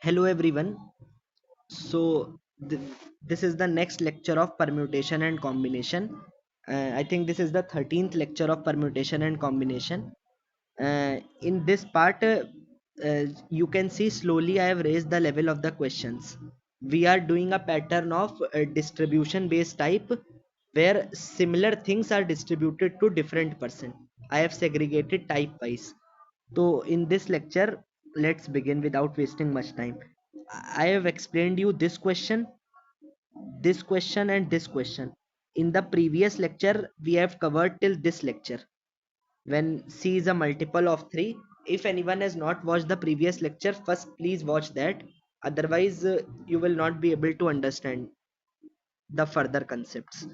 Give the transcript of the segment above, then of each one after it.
Hello everyone. So this is the next lecture of permutation and combination. I think this is the 13th lecture of permutation and combination. In this part, you can see slowly I have raised the level of the questions. We are doing a pattern of distribution based type where similar things are distributed to different person. I have segregated type wise. So in this lecture, let's begin without wasting much time. I have explained you this question and this question. In the previous lecture, we have covered till this lecture. When C is a multiple of 3, if anyone has not watched the previous lecture, first please watch that. Otherwise, you will not be able to understand the further concepts.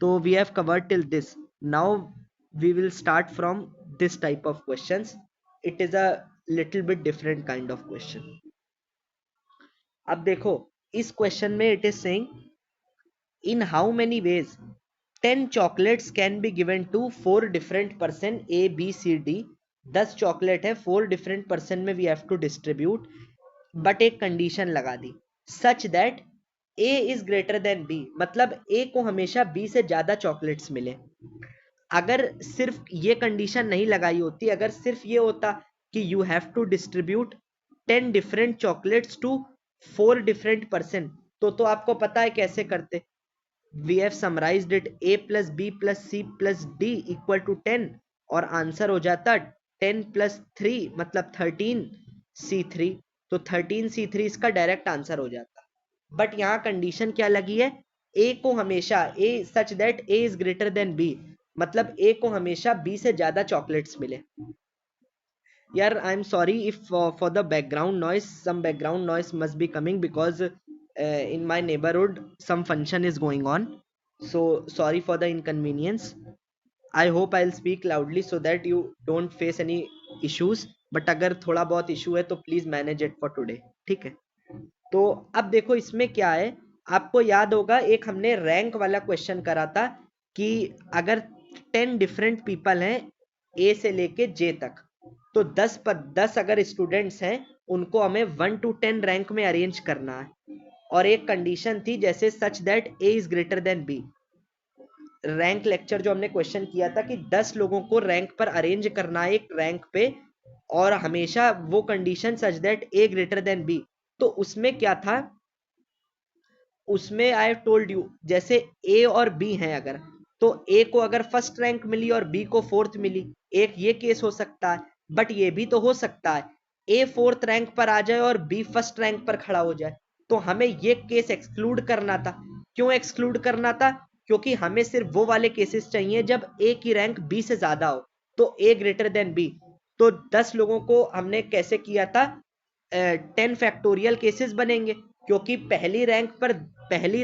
So we have covered till this. Now we will start from this type of questions. It is a little bit different kind of question. अब देखो इस question में it is saying in how many ways 10 chocolates can be given to 4 different person A B C D 10 chocolate है 4 different person में we have to distribute but एक condition लगा दी such that A is greater than B मतलब A को हमेशा B से ज्यादा चॉकलेट्स मिले अगर सिर्फ ये कंडीशन नहीं लगाई होती अगर सिर्फ ये होता कि you have to distribute 10 different chocolates to 4 different person तो आपको पता है कैसे करते we have summarized it a plus b plus c plus d equal to 10 और आंसर हो जाता 10 plus 3 मतलब 13 c3 तो 13 c3 इसका डायरेक्ट आंसर हो जाता बट यहाँ कंडीशन क्या लगी है a को हमेशा a such that a is greater than b मतलब a को हमेशा b से ज्यादा चॉकलेट्स मिले यार I am sorry if for the background noise some background noise must be coming because in my neighborhood some function is going on so sorry for the inconvenience. I hope I'll speak loudly so that you don't face any issues but अगर थोड़ा बहुत issue है तो please manage it for today ठीक है तो अब देखो इसमें क्या है आपको याद होगा एक हमने रैंक वाला क्वेश्चन करा था कि अगर 10 डिफरेंट पीपल हैं ए से लेके जे तक तो 10 अगर स्टूडेंट्स हैं उनको हमें 1 to 10 रैंक में अरेंज करना है और एक कंडीशन थी जैसे such that A is greater than B rank lecture जो हमने क्वेश्चन किया था कि 10 लोगों को रैंक पर अरेंज करना है एक रैंक पे और हमेशा वो condition such that A greater than B तो उसमें क्या था उसमें आई हैव टोल्ड यू जैसे ए और बी हैं अगर तो ए को अगर फर्स्ट रैंक मिली और बी को फोर्थ मिली एक ये केस हो सकता है बट ये भी तो हो सकता है ए फोर्थ रैंक पर आ जाए और बी फर्स्ट रैंक पर खड़ा हो जाए तो हमें ये केस एक्सक्लूड करना था क्यों एक्सक्लूड करना था क्योंकि हमें सिर्फ वो वाले केसेस चाहिए जब ए की रैंक बी से ज्यादा हो तो ए ग्रेटर देन बी तो 10 लोगों को हमने कैसे किया था 10 फैक्टोरियल केसेस बनेंगे क्योंकि पहली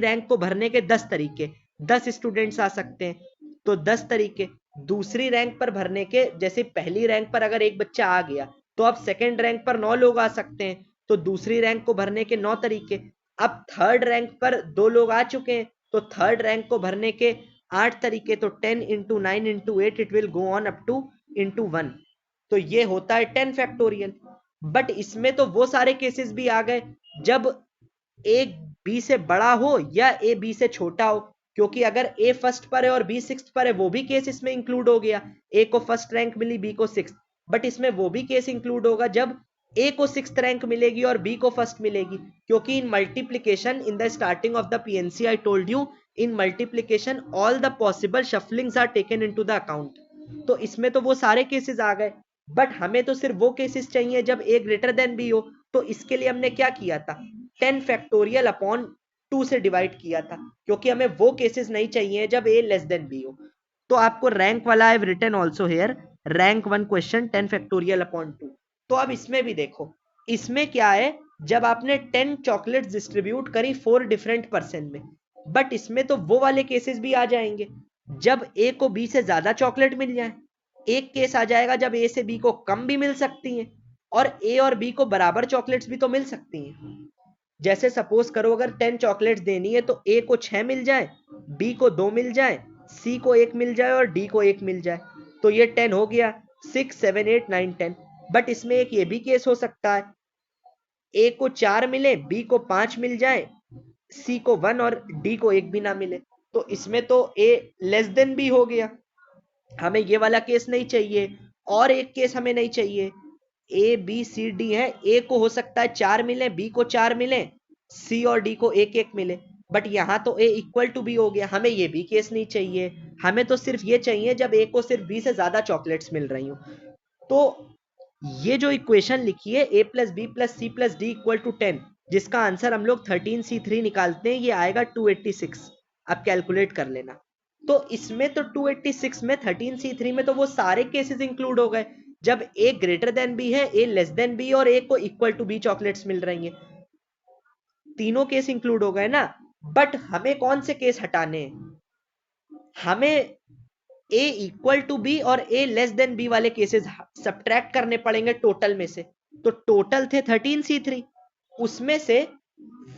रैंक को भरने के 10 तरीके 10 स्टूडेंट्स आ सकते हैं तो 10 तरीके दूसरी रैंक पर भरने के जैसे पहली रैंक पर अगर एक बच्चा आ गया तो अब सेकंड रैंक पर 9 लोग आ सकते हैं तो दूसरी रैंक को भरने के 9 तरीके अब थर्ड रैंक पर 2 लोग आ चुके हैं तो थर्ड रैंक को भरने के 8 तरीके तो 10 into 9 into 8 it will go on up two into 1 तो ये होता है 10 फैक्टोरियल बट इसमें तो वो सारे केसेस भी आ गए जब ए बी से बड़ा हो या ए बी से छोटा हो क्योंकि अगर ए फर्स्ट पर है और बी सिक्स्थ पर है वो भी केस इसमें इंक्लूड हो गया ए को फर्स्ट रैंक मिली बी को सिक्स्थ बट इसमें वो भी केस इंक्लूड होगा जब ए को सिक्स्थ रैंक मिलेगी और बी को फर्स्ट मिलेगी क्योंकि in multiplication in the starting of the PNC I told you in multiplication all the possible shufflings are taken into the account तो इसमें तो वो सारे केसेस आ गए बट हमें तो सिर्फ वो केसेस चाहिए जब ए ग्रेटर देन बी हो तो इसके लिए हमने क्या किया था 10 फैक्टोरियल अपॉन 2 से डिवाइड किया था क्योंकि हमें वो केसेस नहीं चाहिए जब ए लेस देन बी हो तो आपको रैंक वाला I written also here rank 1 question 10 factorial upon 2 तो अब इसमें भी देखो इसमें क्या है जब आपने 10 चॉकलेट्स डिस्ट्रीब्यूट करी 4 डिफरेंट पर्सन में बट इसमें तो वो वाले केसेस भी आ जाएंगे जब ए को बी से ज्यादा चॉकलेट मिल जाए एक केस आ जाएगा जब ए से बी को कम भी मिल सकती हैं और ए और बी को बराबर चॉकलेट्स भी तो मिल सकती हैं जैसे सपोज करो अगर 10 चॉकलेट्स देनी है तो ए को 6 मिल जाए बी को 2 मिल जाए सी को 1 मिल जाए और डी को 1 मिल जाए तो ये 10 हो गया 6 7 8 9 10 बट इसमें एक ये भी केस हो सकता है ए को 4 मिले, बी को 5 मिल जाए, सी को 1 और डी को 1 भी ना मिले, तो इसमें तो ए लेस देन बी हो गया। हमें ये वाला केस नहीं चाहिए। और एक केस हमें नहीं चाहिए, ए बी सी डी है, ए को हो सकता है 4 मिले, बी को 4 मिले, सी और डी को 1-1 मिले, बट यहां तो ए इक्वल टू बी हो गया। हमें ये भी केस नहीं चाहिए, हमें तो सिर्फ ये चाहिए जब ए को सिर्फ बी से ज्यादा चॉकलेट्स मिल रही हो। तो ये जो इक्वेशन लिखी है A plus B plus C plus D equal to 10, जिसका आंसर हम लोग 13C3 निकालते हैं, ये आएगा 286। अब कैलकुलेट कर लेना। तो इसमें तो 286 में 13C3 में तो वो सारे केसेस इंक्लूड हो गए जब ए ग्रेटर देन बी है, ए लेस देन बी और ए को इक्वल टू बी चॉकलेट्स मिल रही हैं। तीनों केस इंक्लूड हो गए ना। बट हमें कौन से केस हटाने हैं? हमें ए इक्वल टू बी और ए लेस देन बी वाले केसेस सब्ट्रैक्ट करने पड़ेंगे टोटल में से। तो टोटल थे 13C3, उसमें से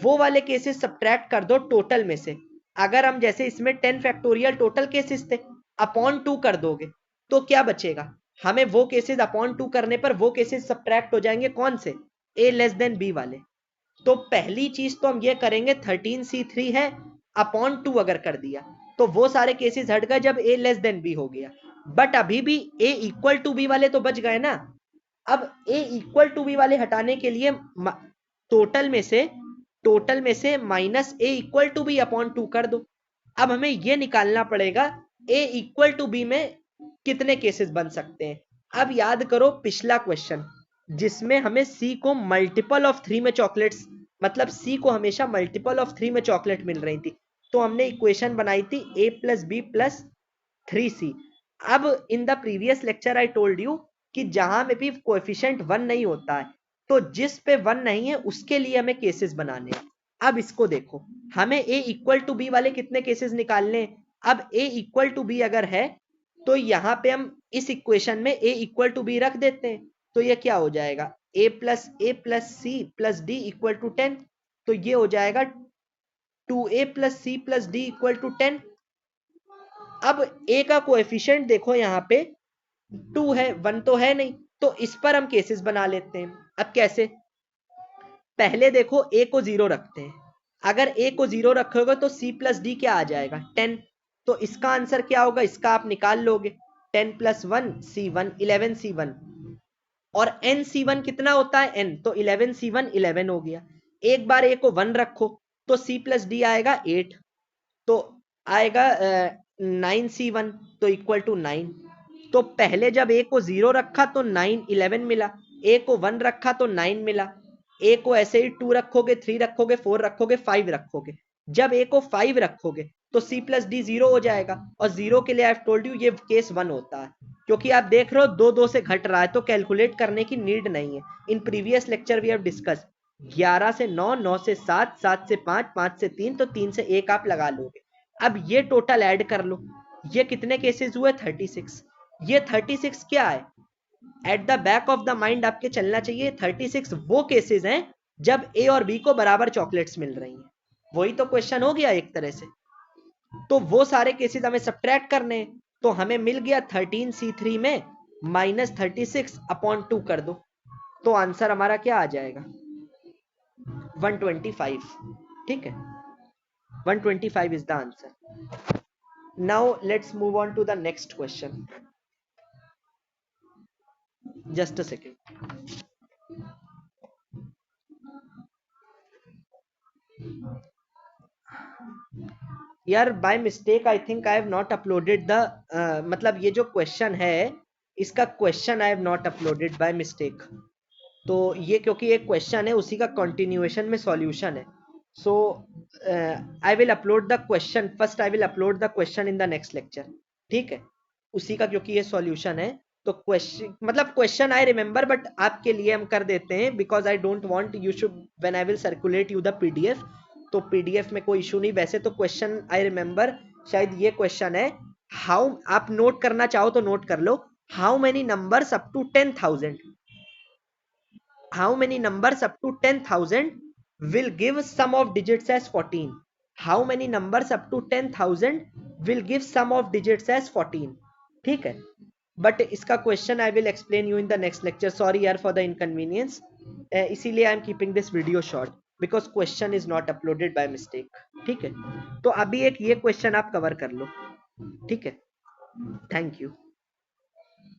वो वाले केसेस सब्ट्रैक्ट कर दो टोटल में से। अगर हम जैसे इसमें 10 फैक्टोरियल टोटल केसेस थे, अपॉन 2 कर दोगे तो क्या बचेगा? हमें वो केसेस अपॉन 2 करने पर वो केसेस सब्ट्रैक्ट हो जाएंगे, कौन से? ए लेस देन बी वाले। तो पहली चीज तो हम ये करेंगे 13C3 है, अपॉन 2 अगर कर दिया तो वो सारे केसेस हट गए जब ए लेस देन बी हो गया। बट अभी भी ए इक्वल टू बी वाले तो बच गए ना। अब ए इक्वल टू बी वाले हटाने के लिए टोटल में से minus A equal to B upon 2 कर दो। अब हमें यह निकालना पड़ेगा ए इक्वल टू बी में कितने केसेस बन सकते हैं। अब याद करो पिछला क्वेश्चन जिसमें हमें सी को मल्टीपल ऑफ 3 में चॉकलेट्स, मतलब सी को हमेशा मल्टीपल ऑफ 3 में चॉकलेट मिल रही थी, तो हमने इक्वेशन बनाई थी a plus B plus 3c। अब in the previous lecture I told you कि जहां में भी कोएफिशिएंट 1 नहीं होता है, तो जिस पे 1 नहीं है उसके लिए हमें केसेस बनाने हैं। अब इसको देखो, हमें a इक्वल टू बी वाले कितने केसेस निकालने हैं। अब a इक्वल टू बी अगर है तो यहां पे हम इस इक्वेशन में a इक्वल टू बी रख देते हैं, तो ये क्या हो जाएगा, a plus C plus D equal to 10। तो ये हो जाएगा 2a plus C plus D equal to 10। अब a का कोएफिशिएंट देखो यहाँ पे 2 है, 1 तो है नहीं, तो इस पर हम केसेस बना लेते हैं। अब कैसे? पहले देखो a को 0 रखते हैं। अगर a को 0 रखोगे तो c प्लस डी क्या आ जाएगा, 10। तो इसका आंसर क्या होगा, इसका आप निकाल लोगे, 10 प्लस 1 c1, 11c1। और nc1 कितना होता है, n, तो 11c1 11 हो गया। एक बार a को 1 रखो तो c प्लस डी आएगा 8, तो आएगा 9c1, तो इक्वल टू 9। तो पहले जब a को 0 रखा तो 9 11 मिला, a को 1 रखा तो 9 मिला, a को ऐसे ही 2 रखोगे, 3 रखोगे, 4 रखोगे, 5 रखोगे। जब a को 5 रखोगे तो c प्लस डी 0 हो जाएगा, और 0 के लिए आई हैव टोल्ड यू ये केस 1 होता है, क्योंकि आप देख रहे हो 2 से घट रहा है, तो कैलकुलेट करने की नीड नहीं है। In previous lecture we have discuss 11 से 9, 9 से 7, 7 से 5, 5 से 3, तो 3 से 1 आप लगा लोगे। अब ये टोटल ऐड कर लो, ये कितने केसेस हुए, 36। ये 36 क्या है, at the back of the mind आपके चलना चाहिए, 36 वो केसेस हैं जब ए और बी को बराबर चॉकलेट्स मिल रही हैं। वही तो क्वेश्चन हो गया एक तरह से। तो वो सारे केसेस हमें सब्ट्रैक्ट करने हैं, तो हमें मिल गया 13C3 में माइनस 36 अपॉन 2 कर दो, तो आंसर हमारा क्या आ जाएगा, 125। ठीक है, 125 is the answer. Now let's move on to the next question. Just a second. यार by mistake I think I have not uploaded the, मतलब ये जो क्वेश्चन है इसका question I have not uploaded by mistake. तो ये क्योंकि एक क्वेश्चन है उसी का कंटिन्यूएशन में सॉल्यूशन है, so I will upload the question first, I will upload the question in the next lecture. ठीक है, उसी का क्योंकि ये सॉल्यूशन है, तो क्वेश्चन मतलब क्वेश्चन आई रिमेंबर, बट आपके लिए हम कर देते हैं because I don't want you should when I will circulate you the PDF, तो पीडीएफ में कोई इशू नहीं। वैसे तो क्वेश्चन आई रिमेंबर शायद ये क्वेश्चन है, हाउ, आप नोट करना चाहो तो नोट कर लो, how many numbers up to 10,000, how many numbers up to 10,000 will give sum of digits as 14? How many numbers up to 10,000 will give sum of digits as 14? ठीक है, but इसका question I will explain you in the next lecture. Sorry यार for the inconvenience, इसीलिए I am keeping this video short because question is not uploaded by mistake. ठीक है, तो अभी एक ये क्वेश्चन आप कवर कर लो। ठीक है, थैंक यू।